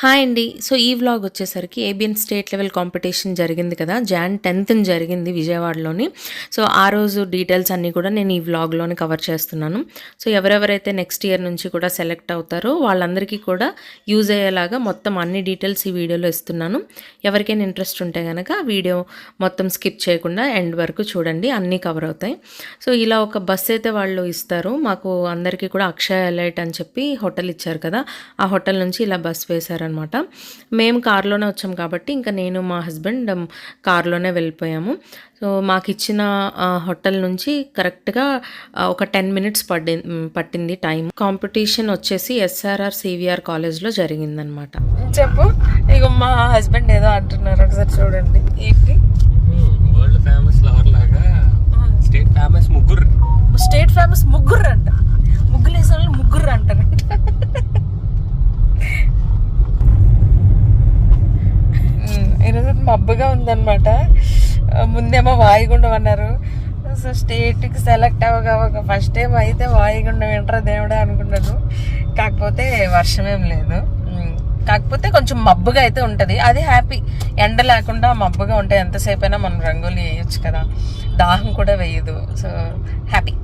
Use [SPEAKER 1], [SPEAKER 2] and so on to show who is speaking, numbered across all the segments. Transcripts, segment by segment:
[SPEAKER 1] Hi అండి. So, ఈ vlog వచ్చేసరికి ఏబిఎన్ స్టేట్ లెవెల్ కాంపిటీషన్ జరిగింది కదా! జాన్ 10థ్ జరిగింది విజయవాడలోని. సో, ఆ రోజు డీటెయిల్స్ అన్నీ కూడా నేను ఈ వ్లాగ్‌లోని కవర్ చేస్తున్నాను. సో, ఎవరెవరైతే నెక్స్ట్ ఇయర్ నుంచి కూడా సెలెక్ట్ అవుతారో వాళ్ళందరికీ కూడా యూజ్ అయ్యేలాగా మొత్తం అన్ని డీటెయిల్స్ ఈ వీడియోలో ఇస్తున్నాను. ఎవరికైనా ఇంట్రెస్ట్ ఉంటే గనక వీడియో మొత్తం స్కిప్ చేయకుండా ఎండ్ వరకు చూడండి. అన్నీ కవర్ అవుతాయి. సో, ఇలా ఒక బస్ అయితే వాళ్ళు ఇస్తారు. మాకు అందరికీ కూడా అక్షయ ఎలైట్ అని చెప్పి హోటల్ ఇచ్చారు కదా! ఆ హోటల్ నుంచి ఇలా బస్ వేశారనమాట. మేము కార్లోనే వచ్చాం కాబట్టి ఇంకా నేను మా హస్బెండ్ కార్లోనే వెళ్ళిపోయాము. సో, మాకిచ్చిన హోటల్ నుంచి కరెక్ట్‌గా ఒక 10 మినిట్స్ పట్టింది టైం. కాంపిటీషన్ వచ్చేసి ఎస్ఆర్ఆర్ సివిఆర్ కాలేజ్‌లో జరిగిందనమాట. చెప్పు, ఇక మా హస్బెండ్ ఏదో అంటున్నారు, ఒకసారి చూడండి. ఏంటి?
[SPEAKER 2] వరల్డ్ ఫేమస్ లవర్ లాగా స్టేట్ ఫేమస్ ముగ్గురు.
[SPEAKER 1] స్టేట్ ఫేమస్ ముగ్గురు అంట. ముగ్గులు వేసిన వాళ్ళు ముగ్గురు అంటారంట. ఈరోజు మబ్బుగా ఉందన్నమాట. ముందేమో వాయుగుండం అన్నారు. సో స్టేట్కి సెలెక్ట్ అవ్వగా ఫస్ట్ టైం అయితే వాయుగుండం ఏంట్రా దేవుడా అనుకున్నాను. కాకపోతే వర్షం ఏం లేదు. కాకపోతే కొంచెం మబ్బుగా అయితే ఉంటుంది. అది హ్యాపీ. ఎండ లేకుండా మబ్బుగా ఉంటే ఎంతసేపు అయినా మనం రంగోలి వేయచ్చు కదా, దాహం కూడా వేయదు. So happy.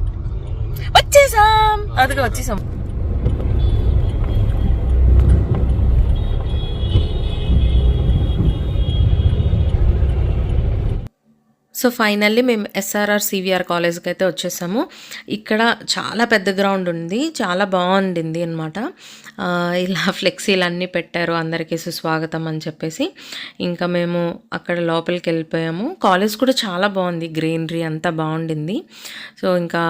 [SPEAKER 1] వచ్చేసాం, అదిగా వచ్చేసాం. సో ఫైనల్లీ మేము ఎస్ఆర్ఆర్ సివిఆర్ కాలేజ్కి అయితే వచ్చేసాము. ఇక్కడ చాలా పెద్ద గ్రౌండ్ ఉంది, చాలా బాగుండింది అనమాట. ఇలా ఫ్లెక్సీలు అన్నీ పెట్టారు, అందరికీ సుస్వాగతం అని చెప్పేసి. ఇంకా మేము అక్కడ లోపలికి వెళ్ళిపోయాము. కాలేజ్ కూడా చాలా బాగుంది, గ్రీనరీ అంతా బాగుండింది. సో ఇంకా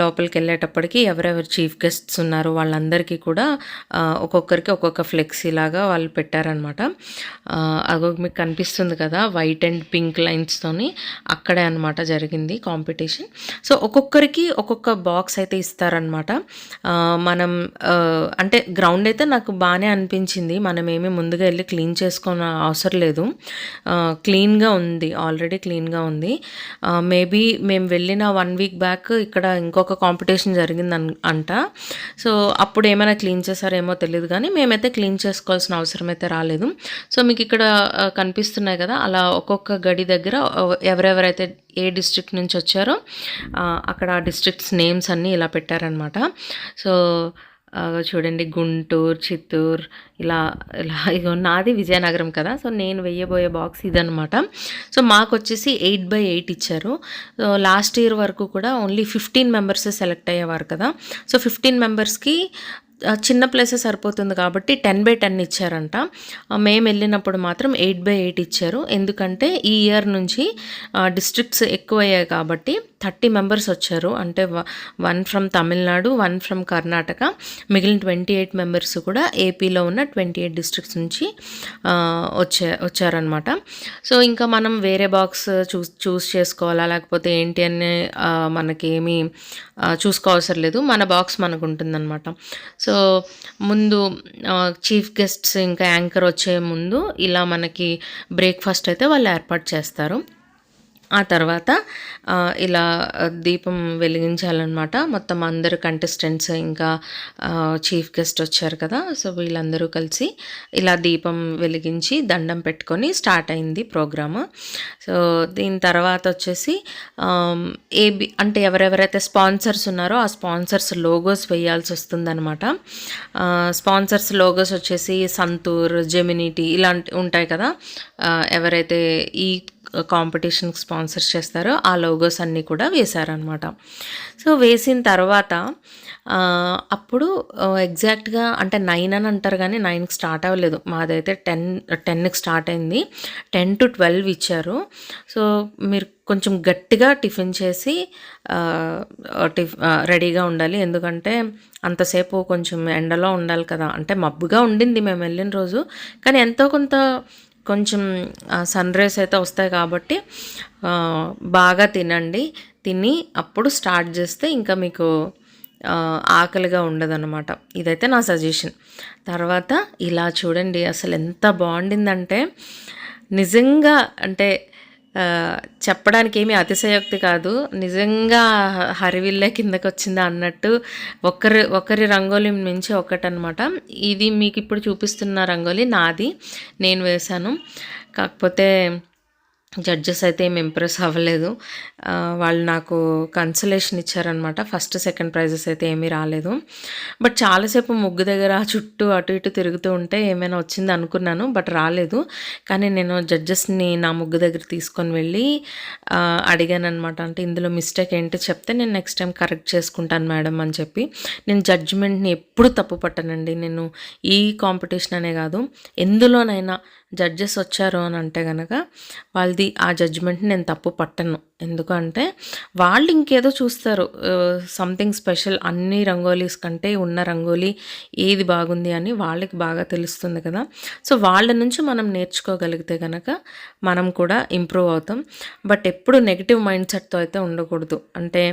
[SPEAKER 1] లోపలికి వెళ్ళేటప్పటికి ఎవరెవరు చీఫ్ గెస్ట్స్ ఉన్నారో వాళ్ళందరికీ కూడా ఒక్కొక్కరికి ఒక్కొక్క ఫ్లెక్సీ లాగా వాళ్ళు పెట్టారనమాట. అగో మీకు కనిపిస్తుంది కదా, వైట్ అండ్ పింక్ లైన్స్ తోని అక్కడే అనమాట జరిగింది కాంపిటీషన్. సో ఒక్కొక్కరికి ఒక్కొక్క బాక్స్ అయితే ఇస్తారనమాట. మనం అంటే గ్రౌండ్ అయితే నాకు బాగానే అనిపించింది. మనం ఏమీ ముందుగా వెళ్ళి క్లీన్ చేసుకోని అవసరం లేదు. క్లీన్గా ఉంది, ఆల్రెడీ క్లీన్గా ఉంది. మేబీ మేము వెళ్ళిన 1 వీక్ బ్యాక్ ఇక్కడ ఇంకొక కాంపిటీషన్ జరిగింది అంట. సో అప్పుడు ఏమైనా క్లీన్ చేశారేమో తెలియదు, కానీ మేమైతే క్లీన్ చేసుకోవాల్సిన అవసరం అయితే రాలేదు. సో మీకు ఇక్కడ కనిపిస్తున్నాయి కదా, అలా ఒక్కొక్క గడి దగ్గర ఎవరెవరైతే ఏ డిస్ట్రిక్ట్ నుంచి వచ్చారో అక్కడ ఆ డిస్ట్రిక్ట్స్ నేమ్స్ అన్నీ ఇలా పెట్టారనమాట. సో చూడండి, గుంటూరు, చిత్తూరు, ఇలా ఇలా ఇగో నాది విజయనగరం కదా. సో నేను వెయ్యబోయే బాక్స్ ఇదనమాట. సో మాకు వచ్చేసి 8x8 ఇచ్చారు. సో లాస్ట్ ఇయర్ వరకు కూడా ఓన్లీ 15 మెంబర్స్ సెలెక్ట్ అయ్యేవారు కదా. సో 15 మెంబర్స్కి చిన్న ప్లేసే సరిపోతుంది కాబట్టి 10x10 ఇచ్చారంట. మేము వెళ్ళినప్పుడు మాత్రం 8x8 ఇచ్చారు. ఎందుకంటే ఈ ఇయర్ నుంచి డిస్ట్రిక్ట్స్ ఎక్కువయ్యాయి కాబట్టి 30 మెంబర్స్ వచ్చారు. అంటే 1 ఫ్రమ్ తమిళనాడు, 1 ఫ్రమ్ కర్ణాటక, మిగిలిన 28 మెంబర్స్ కూడా ఏపీలో ఉన్న 28 డిస్ట్రిక్ట్స్ నుంచి వచ్చారనమాట. సో ఇంకా మనం వేరే బాక్స్ చూస్ చేసుకోవాలా లేకపోతే ఏంటి అని మనకేమీ చూసుకోవసరం లేదు. మన బాక్స్ మనకు ఉంటుందన్నమాట. సో ముందు చీఫ్ గెస్ట్స్ ఇంకా యాంకర్ వచ్చే ముందు ఇలా మనకి బ్రేక్ఫాస్ట్ అయితే వాళ్ళు ఏర్పాటు చేస్తారు. ఆ తర్వాత ఇలా దీపం వెలిగించాలన్నమాట. మొత్తం అందరు కంటెస్టెంట్స్ ఇంకా చీఫ్ గెస్ట్ వచ్చారు కదా. సో వీళ్ళందరూ కలిసి ఇలా దీపం వెలిగించి దండం పెట్టుకొని స్టార్ట్ అయింది ప్రోగ్రాము. సో దీని తర్వాత వచ్చేసి అంటే ఎవరెవరైతే స్పాన్సర్స్ ఉన్నారో ఆ స్పాన్సర్స్ లోగోస్ వేయాల్సి వస్తుందన్నమాట. స్పాన్సర్స్ లోగోస్ వచ్చేసి సంతూర్, జెమినిటీ ఇలాంటి ఉంటాయి కదా. ఎవరైతే ఈ కాంపిటీషన్కి స్పాన్సర్ చేస్తారో ఆ లోగోస్ అన్నీ కూడా వేశారనమాట. సో వేసిన తర్వాత అప్పుడు ఎగ్జాక్ట్గా అంటే 9 అని అంటారు కానీ 9కి స్టార్ట్ అవ్వలేదు. మాదైతే 10కి స్టార్ట్ అయింది. 10 to 12 ఇచ్చారు. సో మీరు కొంచెం గట్టిగా టిఫిన్ చేసి రెడీగా ఉండాలి. ఎందుకంటే అంతసేపు కొంచెం ఎండలో ఉండాలి కదా. అంటే మబ్బుగా ఉండింది మేము వెళ్ళిన రోజు, కానీ ఎంతో కొంచెం సన్ రైస్ అయితే వస్తాయి కాబట్టి బాగా తిని అప్పుడు స్టార్ట్ చేస్తే ఇంకా మీకు ఆకలిగా ఉండదన్నమాట. ఇదైతే నా సజెషన్. తర్వాత ఇలా చూడండి, అసలు ఎంత బాగుండిందంటే నిజంగా అంటే చెప్పడానికి ఏమీ అతిశయోక్తి కాదు. నిజంగా హరివిల్లే కిందకొచ్చిందా అన్నట్టు ఒకరి రంగోలి మించి ఒకటనమాట. ఇది మీకు ఇప్పుడు చూపిస్తున్న రంగోలి నాది, నేను వేశాను. కాకపోతే జడ్జెస్ అయితే ఏమి ఇంప్రెస్ అవ్వలేదు. వాళ్ళు నాకు కన్సలేషన్ ఇచ్చారనమాట. ఫస్ట్ సెకండ్ ప్రైజెస్ అయితే ఏమీ రాలేదు. బట్ చాలాసేపు ముగ్గు దగ్గర చుట్టూ అటు ఇటు తిరుగుతూ ఉంటే ఏమైనా వచ్చింది అనుకున్నాను, బట్ రాలేదు. కానీ నేను జడ్జెస్ని నా ముగ్గు దగ్గర తీసుకొని వెళ్ళి అడిగాను అనమాట. అంటే ఇందులో మిస్టేక్ ఏంటో చెప్తే నేను నెక్స్ట్ టైం కరెక్ట్ చేసుకుంటాను మేడం అని చెప్పి. నేను జడ్జిమెంట్ని ఎప్పుడు తప్పు పట్టనండి. నేను ఈ కాంపిటీషన్ అనే కాదు, ఎందులోనైనా జడ్జెస్ వచ్చారు అని అంటే కనుక వాళ్ళది ఆ జడ్జిమెంట్ని నేను తప్పు పట్టను. ఎందుకంటే వాళ్ళు ఇంకేదో చూస్తారు, సంథింగ్ స్పెషల్. అన్ని రంగోలీస్ కంటే ఉన్న రంగోలీ ఏది బాగుంది అని వాళ్ళకి బాగా తెలుస్తుంది కదా. సో వాళ్ళ నుంచి మనం నేర్చుకోగలిగితే కనుక మనం కూడా ఇంప్రూవ్ అవుతాం. బట్ ఎప్పుడు నెగిటివ్ మైండ్ సెట్తో అయితే ఉండకూడదు. అంటే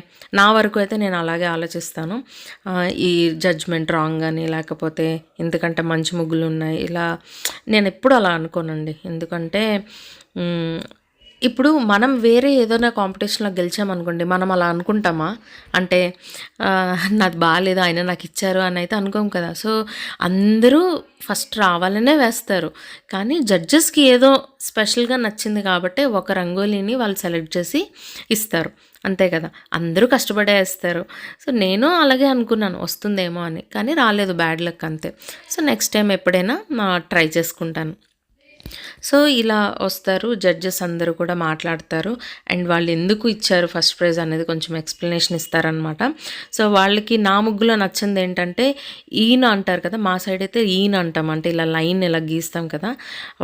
[SPEAKER 1] నా వరకు అయితే నేను అలాగే ఆలోచిస్తాను. ఈ జడ్జ్మెంట్ రాంగ్ అని, లేకపోతే ఎందుకంటే మంచి ముగ్గులు ఉన్నాయి, ఇలా నేను ఎప్పుడు అలా అనుకోనండి. ఎందుకంటే ఇప్పుడు మనం వేరే ఏదైనా కాంపిటీషన్లో గెలిచామనుకోండి, మనం అలా అనుకుంటామా? అంటే నాది బాగాలేదు, అయినా నాకు ఇచ్చారు అని అయితే అనుకోం కదా. సో అందరూ ఫస్ట్ రావాలనే వేస్తారు, కానీ జడ్జెస్కి ఏదో స్పెషల్గా నచ్చింది కాబట్టి ఒక రంగోలీని వాళ్ళు సెలెక్ట్ చేసి ఇస్తారు, అంతే కదా. అందరూ కష్టపడే వేస్తారు. సో నేను అలాగే అనుకున్నాను వస్తుందేమో అని, కానీ రాలేదు, బ్యాడ్ లక్ అంతే. సో నెక్స్ట్ టైం ఎప్పుడైనా ట్రై చేసుకుంటాను. సో ఇలా వస్తారు జడ్జెస్, అందరూ కూడా మాట్లాడతారు. అండ్ వాళ్ళు ఎందుకు ఇచ్చారు ఫస్ట్ ప్రైజ్ అనేది కొంచెం ఎక్స్ప్లెనేషన్ ఇస్తారనమాట. సో వాళ్ళకి నా ముగ్గులో నచ్చింది ఏంటంటే ఈయన అంటారు కదా, మా సైడ్ అయితే ఈయన అంటాం, అంటే ఇలా లైన్ ఇలా గీస్తాం కదా.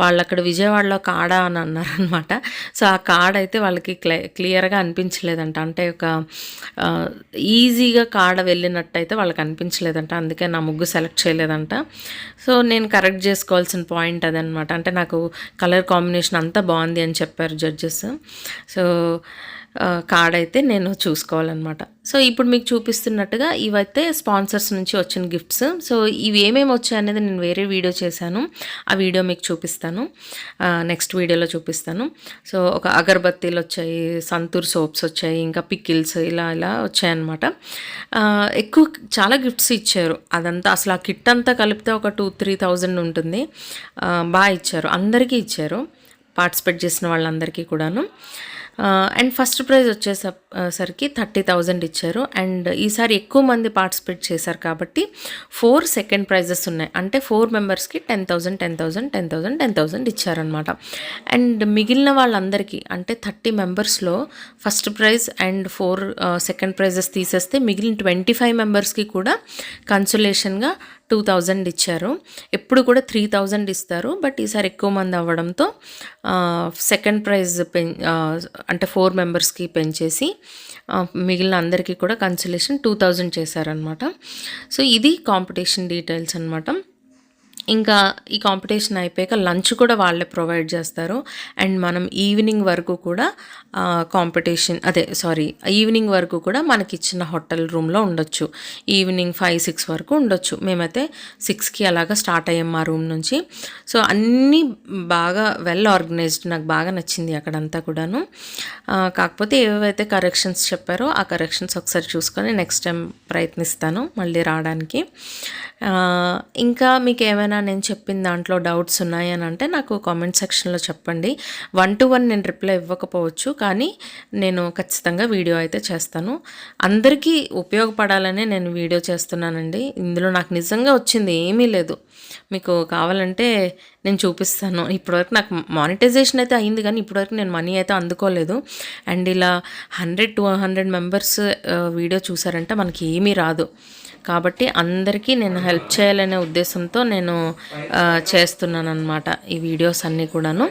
[SPEAKER 1] వాళ్ళు అక్కడ విజయవాడలో కాడ అని అన్నారనమాట. సో ఆ కాడ అయితే వాళ్ళకి క్లియర్గా అనిపించలేదంట. అంటే ఒక ఈజీగా కాడ వెళ్ళినట్టు అయితే వాళ్ళకి అనిపించలేదంట. అందుకే నా ముగ్గు సెలెక్ట్ చేయలేదంట. సో నేను కరెక్ట్ చేసుకోవాల్సిన పాయింట్ అదనమాట. అంటే నాకు కలర్ కాంబినేషన్ అంతా బాగుంది అని చెప్పారు జడ్జెస్. సో కార్డ్ అయితే నేను చూసుకోవాలన్నమాట. సో ఇప్పుడు మీకు చూపిస్తున్నట్టుగా ఇవైతే స్పాన్సర్స్ నుంచి వచ్చిన గిఫ్ట్స్. సో ఇవి ఏమేమి వచ్చాయనేది నేను వేరే వీడియో చేశాను, ఆ వీడియో మీకు చూపిస్తాను, నెక్స్ట్ వీడియోలో చూపిస్తాను. సో ఒక అగరబత్తీలు వచ్చాయి, సంతూర్ సోప్స్ వచ్చాయి, ఇంకా పికిల్స్, ఇలా ఇలా వచ్చాయన్నమాట. ఎక్కువ చాలా గిఫ్ట్స్ ఇచ్చారు. అదంతా అసలు ఆ కిట్ అంతా కలిపితే ఒక 2,000-3,000 ఉంటుంది. బాగా ఇచ్చారు, అందరికీ ఇచ్చారు, పార్టిసిపేట్ చేసిన వాళ్ళందరికీ కూడాను. అండ్ ఫస్ట్ ప్రైజ్ వచ్చేసరికి 30,000 ఇచ్చారు. అండ్ ఈసారి ఎక్కువ మంది పార్టిసిపేట్ చేశారు కాబట్టి 4 సెకండ్ ప్రైజెస్ ఉన్నాయి. అంటే 4 మెంబర్స్కి 10,000, 10,000, 10,000, 10,000 ఇచ్చారనమాట. అండ్ మిగిలిన వాళ్ళందరికీ అంటే 30 మెంబర్స్లో first prize and 4 second prizes తీసేస్తే మిగిలిన 25 మెంబర్స్కి కూడా కన్సోలేషన్గా 2,000 ఇచ్చారు. ఎప్పుడు కూడా 3,000 ఇస్తారు, బట్ ఈసారి ఎక్కువ మంది అవ్వడంతో సెకండ్ ప్రైజ్ అంటే 4 మెంబర్స్కి పెంచేసి మిగిలిన అందరికీ కూడా కన్సోలేషన్ 2,000 చేశారనమాట. సో ఇది కాంపిటీషన్ డీటెయిల్స్ అనమాట. ఇంకా ఈ కాంపిటీషన్ అయిపోయాక లంచ్ కూడా వాళ్ళే ప్రొవైడ్ చేస్తారు. అండ్ మనం ఈవినింగ్ వరకు కూడా ఈవినింగ్ వరకు కూడా మనకి ఇచ్చిన హోటల్ రూమ్లో ఉండొచ్చు. ఈవినింగ్ 5-6 వరకు ఉండొచ్చు. మేమైతే 6కి అలాగా స్టార్ట్ అయ్యాం మా రూమ్ నుంచి. సో అన్నీ బాగా వెల్ ఆర్గనైజ్డ్, నాకు బాగా నచ్చింది అక్కడంతా కూడాను. కాకపోతే ఏవైతే కరెక్షన్స్ చెప్పారో ఆ కరెక్షన్స్ ఒకసారి చూసుకొని నెక్స్ట్ టైం ప్రయత్నిస్తాను మళ్ళీ రావడానికి. ఇంకా మీకు ఏమైనా నేను చెప్పిన దాంట్లో డౌట్స్ ఉన్నాయి అని అంటే నాకు కామెంట్ సెక్షన్లో చెప్పండి. 1-to-1 నేను రిప్లై ఇవ్వకపోవచ్చు, కానీ నేను ఖచ్చితంగా వీడియో అయితే చేస్తాను. అందరికీ ఉపయోగపడాలనే నేను వీడియో చేస్తున్నానండి. ఇందులో నాకు నిజంగా వచ్చింది ఏమీ లేదు, మీకు కావాలంటే నేను చూపిస్తాను. ఇప్పటివరకు నాకు మానిటైజేషన్ అయితే అయింది, కానీ ఇప్పటివరకు నేను మనీ అయితే అందుకోలేదు. అండ్ ఇలా 100-200 మెంబర్స్ వీడియో చూసారంటే మనకి ఏమీ రాదు. కాబట్టి అందరికీ నేను హెల్ప్ చేయాలనే ఉద్దేశంతో నేను చేస్తున్నాను అనమాట ఈ వీడియోస్ అన్నీ కూడాను.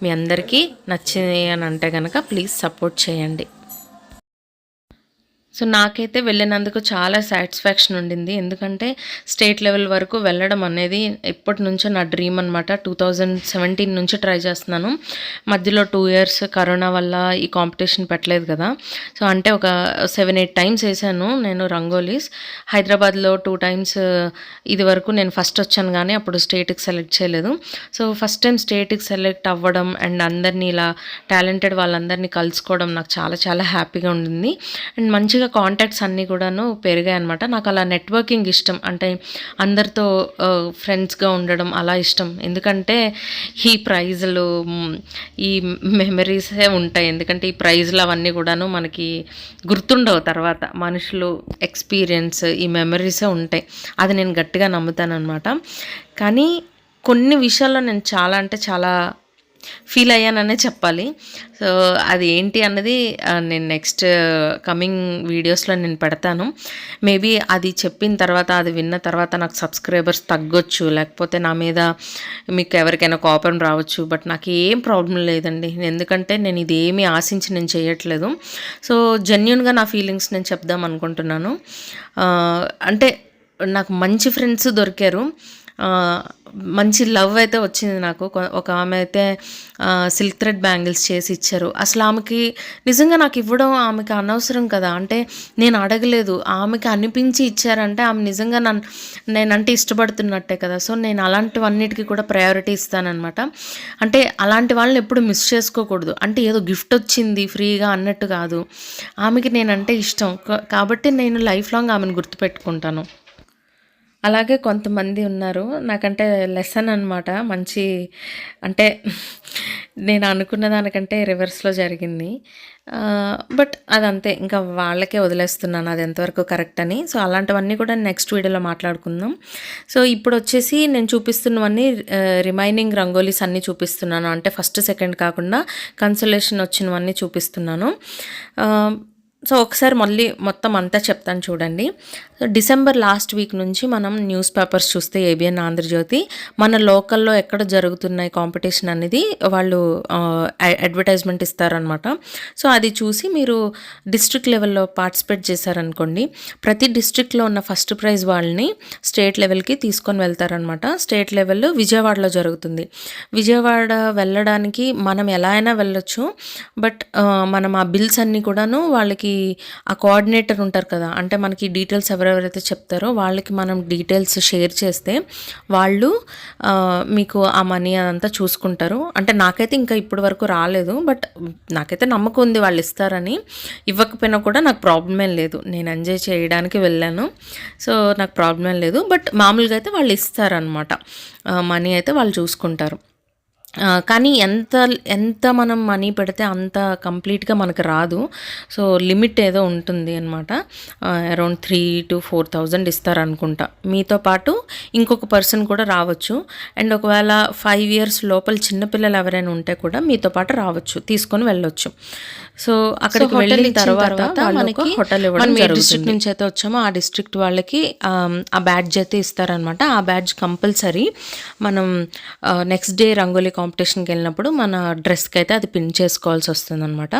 [SPEAKER 1] మీ అందరికీ నచ్చింది అని అంటే కనుక ప్లీజ్ సపోర్ట్ చేయండి. సో నాకైతే వెళ్ళినందుకు చాలా సాటిస్ఫాక్షన్ ఉండింది. ఎందుకంటే స్టేట్ లెవెల్ వరకు వెళ్ళడం అనేది ఎప్పటి నుంచో నా డ్రీమ్ అనమాట. 2017 నుంచి ట్రై చేస్తున్నాను. మధ్యలో 2 ఇయర్స్ కరోనా వల్ల ఈ కాంపిటీషన్ పెట్టలేదు కదా. సో అంటే ఒక 7-8 టైమ్స్ వేసాను నేను రంగోలీస్. హైదరాబాద్లో 2 టైమ్స్ ఇది వరకు నేను ఫస్ట్ వచ్చాను, కానీ అప్పుడు స్టేట్కి సెలెక్ట్ చేయలేదు. సో ఫస్ట్ టైం స్టేట్కి సెలెక్ట్ అవ్వడం అండ్ అందరినీ ఇలా టాలెంటెడ్ వాళ్ళందరినీ కలుసుకోవడం నాకు చాలా చాలా హ్యాపీగా ఉండింది. అండ్ మంచిగా కాంటాక్ట్స్ అన్నీ కూడాను పెరిగాయి అనమాట. నాకు అలా నెట్వర్కింగ్ ఇష్టం, అంటే అందరితో ఫ్రెండ్స్గా ఉండడం అలా ఇష్టం. ఎందుకంటే ఈ ప్రైజులు ఈ మెమరీసే ఉంటాయి. ఎందుకంటే ఈ ప్రైజులు అవన్నీ కూడాను మనకి గుర్తుండవు తర్వాత, మనుషులు ఎక్స్పీరియన్స్ ఈ మెమరీసే ఉంటాయి. అది నేను గట్టిగా నమ్ముతాను అనమాట. కానీ కొన్ని విషయాల్లో నేను చాలా అంటే చాలా ఫీల్ అయ్యాననే చెప్పాలి. సో అది ఏంటి అన్నది నేను నెక్స్ట్ కమింగ్ వీడియోస్లో నేను పెడతాను. మేబీ అది చెప్పిన తర్వాత, అది విన్న తర్వాత నాకు సబ్స్క్రైబర్స్ తగ్గొచ్చు, లేకపోతే నా మీద మీకు ఎవరికైనా కోపం రావచ్చు. బట్ నాకు ఏం ప్రాబ్లం లేదండి, ఎందుకంటే నేను ఇది ఏమీ ఆశించి నేను చేయట్లేదు. సో జెన్యూన్గా నా ఫీలింగ్స్ నేను చెప్దాం అనుకుంటున్నాను. అంటే నాకు మంచి ఫ్రెండ్స్ దొరికారు, మంచి లవ్ అయితే వచ్చింది నాకు. ఒక ఆమె అయితే సిల్క్ థ్రెడ్ బ్యాంగిల్స్ చేసి ఇచ్చారు. అసలు ఆమెకి నిజంగా నాకు ఇవ్వడం ఆమెకి అనవసరం కదా, అంటే నేను అడగలేదు, ఆమెకి అనిపించి ఇచ్చారంటే ఆమె నిజంగా నేనంటే ఇష్టపడుతున్నట్టే కదా. సో నేను అలాంటివన్నిటికీ కూడా ప్రయారిటీ ఇస్తానన్నమాట. అంటే అలాంటి వాళ్ళని ఎప్పుడు మిస్ చేసుకోకూడదు. అంటే ఏదో గిఫ్ట్ వచ్చింది ఫ్రీగా అన్నట్టు కాదు, ఆమెకి నేనంటే ఇష్టం కాబట్టి నేను లైఫ్ లాంగ్ ఆమెను గుర్తుపెట్టుకుంటాను. అలాగే కొంతమంది ఉన్నారు నాకంటే లెసన్ అనమాట. మంచి అంటే నేను అనుకున్న దానికంటే రివర్స్లో జరిగింది. బట్ అదంతే, ఇంకా వాళ్ళకే వదిలేస్తున్నాను అది ఎంతవరకు కరెక్ట్ అని. సో అలాంటివన్నీ కూడా నెక్స్ట్ వీడియోలో మాట్లాడుకుందాం. సో ఇప్పుడు వచ్చేసి నేను చూపిస్తున్నవన్నీ రిమైనింగ్ రంగోలీస్ అన్నీ చూపిస్తున్నాను. అంటే ఫస్ట్ సెకండ్ కాకుండా కన్సలేషన్ వచ్చినవన్నీ చూపిస్తున్నాను. సో ఒకసారి మళ్ళీ మొత్తం అంతా చెప్తాను చూడండి. డిసెంబర్ లాస్ట్ వీక్ నుంచి మనం న్యూస్ పేపర్స్ చూస్తే ఏబిఎన్, ఆంధ్రజ్యోతి మన లోకల్లో ఎక్కడ జరుగుతున్నాయి కాంపిటీషన్ అనేది వాళ్ళు అడ్వర్టైజ్మెంట్ ఇస్తారనమాట. సో అది చూసి మీరు డిస్ట్రిక్ట్ లెవెల్లో పార్టిసిపేట్ చేశారనుకోండి, ప్రతి డిస్ట్రిక్ట్లో ఉన్న ఫస్ట్ ప్రైజ్ వాళ్ళని స్టేట్ లెవెల్కి తీసుకొని వెళ్తారనమాట. స్టేట్ లెవెల్ విజయవాడలో జరుగుతుంది. విజయవాడ వెళ్ళడానికి మనం ఎలా అయినా వెళ్ళొచ్చు, బట్ మనం ఆ బిల్స్ అన్నీ కూడాను వాళ్ళకి ఆ కోఆర్డినేటర్ ఉంటారు కదా, అంటే మనకి డీటెయిల్స్ ఎవరెవరైతే చెప్తారో వాళ్ళకి మనం డీటెయిల్స్ షేర్ చేస్తే వాళ్ళు మీకు ఆ మనీ అదంతా చూసుకుంటారు. అంటే నాకైతే ఇంకా ఇప్పటి వరకు రాలేదు, బట్ నాకైతే నమ్మకం ఉంది వాళ్ళు ఇస్తారని. ఇవ్వకపోయినా కూడా నాకు ప్రాబ్లం ఏం లేదు, నేను ఎంజాయ్ చేయడానికి వెళ్ళాను. సో నాకు ప్రాబ్లం ఏం లేదు. బట్ మామూలుగా అయితే వాళ్ళు ఇస్తారనమాట, మనీ అయితే వాళ్ళు చూసుకుంటారు. కానీ ఎంత మనం మనీ పెడితే అంత కంప్లీట్గా మనకు రాదు. సో లిమిట్ ఏదో ఉంటుంది అనమాట. Around 3,000 to 4,000 ఇస్తారనుకుంటా. మీతో పాటు ఇంకొక పర్సన్ కూడా రావచ్చు. అండ్ ఒకవేళ 5 years లోపల చిన్నపిల్లలు ఎవరైనా ఉంటే కూడా మీతో పాటు రావచ్చు, తీసుకొని వెళ్ళొచ్చు. సో అక్కడికి వెళ్ళిన తర్వాత మనకి హోటల్ ఇవ్వడం జరుగుతుంది. డిస్ట్రిక్ట్ నుంచి అయితే వచ్చామో ఆ డిస్ట్రిక్ట్ వాళ్ళకి ఆ బ్యాడ్జ్ అయితే ఇస్తారనమాట. ఆ బ్యాడ్జ్ కంపల్సరీ మనం నెక్స్ట్ డే రంగోలీ కాంపిటీషన్కి వెళ్ళినప్పుడు మన డ్రెస్కి అయితే అది పిన్ చేసుకోవాల్సి వస్తుంది అనమాట.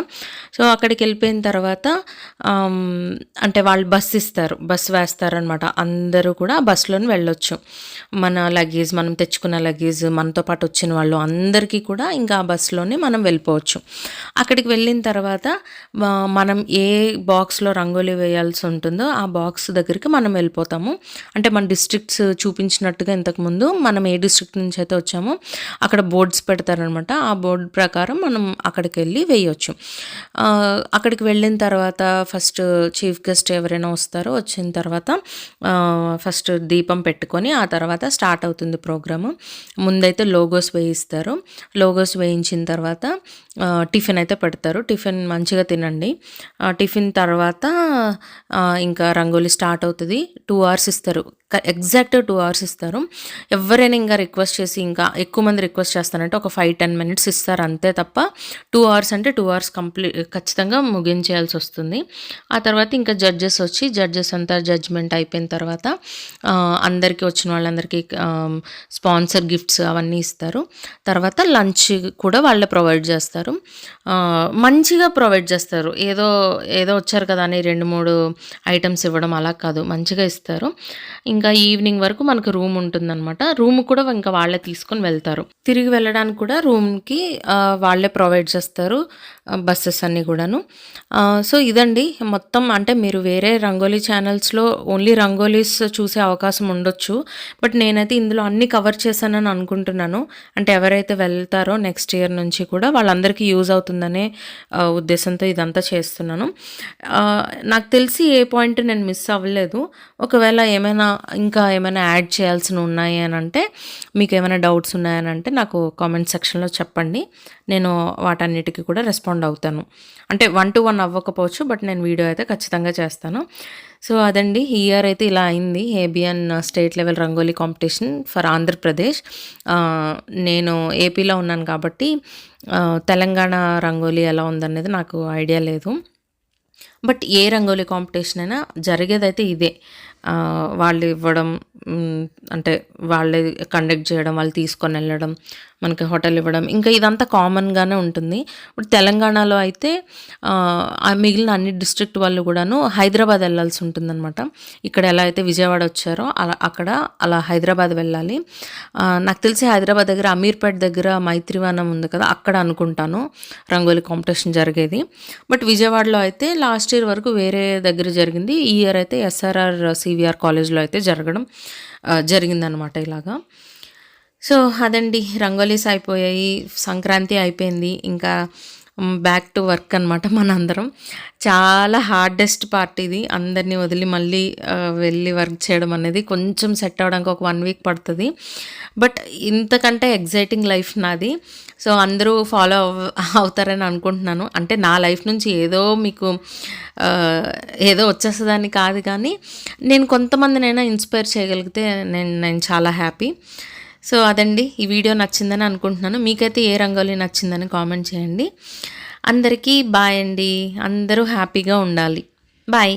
[SPEAKER 1] సో అక్కడికి వెళ్ళిపోయిన తర్వాత అంటే వాళ్ళు బస్ వేస్తారనమాట. అందరూ కూడా ఆ బస్సులోని వెళ్ళొచ్చు. మన లగేజ్, మనం తెచ్చుకున్న లగేజ్, మనతో పాటు వచ్చిన వాళ్ళు అందరికీ కూడా ఇంకా ఆ బస్సులోనే మనం వెళ్ళిపోవచ్చు. అక్కడికి వెళ్ళిన తర్వాత మనం ఏ బాక్స్లో రంగోలీ వేయాల్సి ఉంటుందో ఆ బాక్స్ దగ్గరికి మనం వెళ్ళిపోతాము. అంటే మన డిస్ట్రిక్ట్స్ చూపించినట్టుగా ఇంతకుముందు మనం ఏ డిస్ట్రిక్ట్ నుంచి అయితే వచ్చామో అక్కడ బోర్డ్స్ పెడతారనమాట. ఆ బోర్డు ప్రకారం మనం అక్కడికి వెళ్ళి వేయొచ్చు. అక్కడికి వెళ్ళిన తర్వాత ఫస్ట్ చీఫ్ గెస్ట్ ఎవరైనా వస్తారో, వచ్చిన తర్వాత ఫస్ట్ దీపం పెట్టుకొని ఆ తర్వాత స్టార్ట్ అవుతుంది ప్రోగ్రాము. ముందైతే లోగోస్ వేయిస్తారు. లోగోస్ వేయించిన తర్వాత టిఫిన్ అయితే పెడతారు. టిఫిన్ మంచిగా తినండి. టిఫిన్ తర్వాత ఇంకా రంగోలీ స్టార్ట్ అవుతుంది. 2 hours ఇస్తారు. ఎగ్జాక్ట్ 2 అవర్స్ ఇస్తారు. ఎవరైనా ఇంకా రిక్వెస్ట్ చేసి ఇంకా ఎక్కువ మంది రిక్వెస్ట్ చేస్తారంటే ఒక 5-10 మినిట్స్ ఇస్తారు అంతే తప్ప 2 అవర్స్ అంటే 2 అవర్స్ ఖచ్చితంగా ముగించేయాల్సి వస్తుంది. ఆ తర్వాత ఇంకా జడ్జెస్ అంతా జడ్జ్మెంట్ అయిపోయిన తర్వాత అందరికీ వచ్చిన వాళ్ళందరికీ స్పాన్సర్ గిఫ్ట్స్ అవన్నీ ఇస్తారు. తర్వాత లంచ్ కూడా వాళ్ళే ప్రొవైడ్ చేస్తారు. మంచిగా ప్రొవైడ్ చేస్తారు. ఏదో వచ్చారు కదా అని 2-3 ఐటమ్స్ ఇవ్వడం అలా కాదు, మంచిగా ఇస్తారు. ఇంకా ఈవినింగ్ వరకు మనకు రూమ్ ఉంటుందన్నమాట. రూమ్ కూడా ఇంకా వాళ్ళే తీసుకొని వెళ్తారు. తిరిగి వెళ్ళడానికి కూడా రూమ్కి వాళ్ళే ప్రొవైడ్ చేస్తారు బస్సెస్ అన్నీ కూడాను. సో ఇదండి మొత్తం. అంటే మీరు వేరే రంగోలీ ఛానల్స్లో ఓన్లీ రంగోలీస్ చూసే అవకాశం ఉండొచ్చు, బట్ నేనైతే ఇందులో అన్నీ కవర్ చేశానని అనుకుంటున్నాను. అంటే ఎవరైతే వెళ్తారో నెక్స్ట్ ఇయర్ నుంచి కూడా వాళ్ళందరికీ యూజ్ అవుతుందనే ఉద్దేశంతో ఇదంతా చేస్తున్నాను. నాకు తెలిసి ఏ పాయింట్ నేను మిస్ అవ్వలేదు. ఒకవేళ ఇంకా ఏమైనా యాడ్ చేయాల్సినవి ఉన్నాయి అని అంటే, మీకు ఏమైనా డౌట్స్ ఉన్నాయని అంటే నాకు కామెంట్ సెక్షన్లో చెప్పండి. నేను వాటన్నిటికీ కూడా రెస్పాండ్ అవుతాను. అంటే 1-to-1 అవ్వకపోవచ్చు, బట్ నేను వీడియో అయితే ఖచ్చితంగా చేస్తాను. సో అదండి, ఈ ఇయర్ అయితే ఇలా అయింది ABN state level rangoli competition for Andhra Pradesh. నేను ఏపీలో ఉన్నాను కాబట్టి తెలంగాణ రంగోలీ ఎలా ఉందనేది నాకు ఐడియా లేదు. బట్ ఏ రంగోలీ కాంపిటీషన్ అయినా జరిగేదైతే ఇదే. వాళ్ళు ఇవ్వడం, అంటే వాళ్ళే కండక్ట్ చేయడం, వాళ్ళు తీసుకొని వెళ్ళడం, మనకి హోటల్ ఇవ్వడం, ఇంకా ఇదంతా కామన్గానే ఉంటుంది. ఇప్పుడు తెలంగాణలో అయితే మిగిలిన అన్ని డిస్ట్రిక్ట్ వాళ్ళు కూడాను హైదరాబాద్ వెళ్ళాల్సి ఉంటుందన్నమాట. ఇక్కడ ఎలా అయితే విజయవాడ వచ్చారో అలా హైదరాబాద్ వెళ్ళాలి. నాకు తెలిసి హైదరాబాద్ దగ్గర అమీర్పేట దగ్గర మైత్రివనం ఉంది కదా, అక్కడ అనుకుంటాను రంగోలీ కాంపిటీషన్ జరిగేది. బట్ విజయవాడలో అయితే లాస్ట్ ఇయర్ వరకు వేరే దగ్గర జరిగింది. ఈ ఇయర్ అయితే ఎస్ఆర్ఆర్ సివిఆర్ కాలేజ్లో అయితే జరిగిందనమాట ఇలాగా. సో అదండి, రంగోలీస్ అయిపోయాయి, సంక్రాంతి అయిపోయింది, ఇంకా బ్యాక్ టు వర్క్ అనమాట. మనందరం చాలా హార్డెస్ట్ పార్ట్ ఇది. అందరినీ వదిలి మళ్ళీ వెళ్ళి వర్క్ చేయడం అనేది కొంచెం సెట్ అవ్వడానికి ఒక 1 వీక్ పడుతుంది. బట్ ఇంతకంటే ఎగ్జైటింగ్ లైఫ్ నాది. సో అందరూ ఫాలో అవుతారని అనుకుంటున్నాను. అంటే నా లైఫ్ నుంచి ఏదో వచ్చేస్తుందని కాదు, కానీ నేను కొంతమందినైనా ఇన్స్పైర్ చేయగలిగితే నేను చాలా హ్యాపీ. సో అదండి, ఈ వీడియో నచ్చిందని అనుకుంటున్నాను. మీకైతే ఏ రంగోలీ నచ్చిందని కామెంట్ చేయండి. అందరికీ బాయ్ అండి. అందరూ హ్యాపీగా ఉండాలి. బాయ్.